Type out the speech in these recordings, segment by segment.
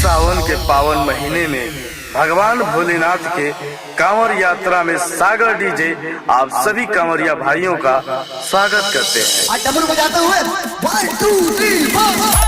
सावन के पावन महीने में भगवान भोलेनाथ के कांवर यात्रा में सागर डीजे आप सभी कांवरिया भाइयों का स्वागत करते हैं। डमरू बजाते हुए 1 2 3 4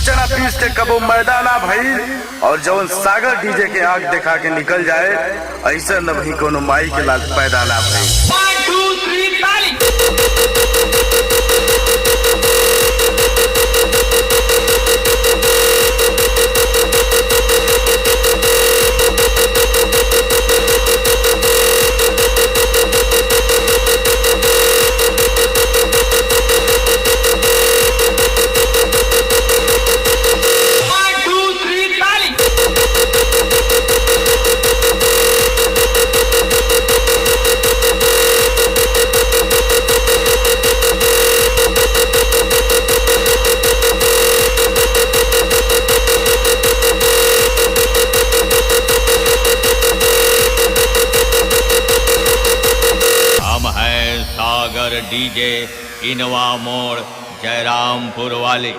चना पीस के कबो मैदाना भई और जवन सागर डीजे के आग देखा के निकल जाए ऐसा न भई कोनो माई के लाग पैदा ना भई। 1 2 3 ताली। सागर डीजे, इनवा मोड़, जयरामपुर वाले।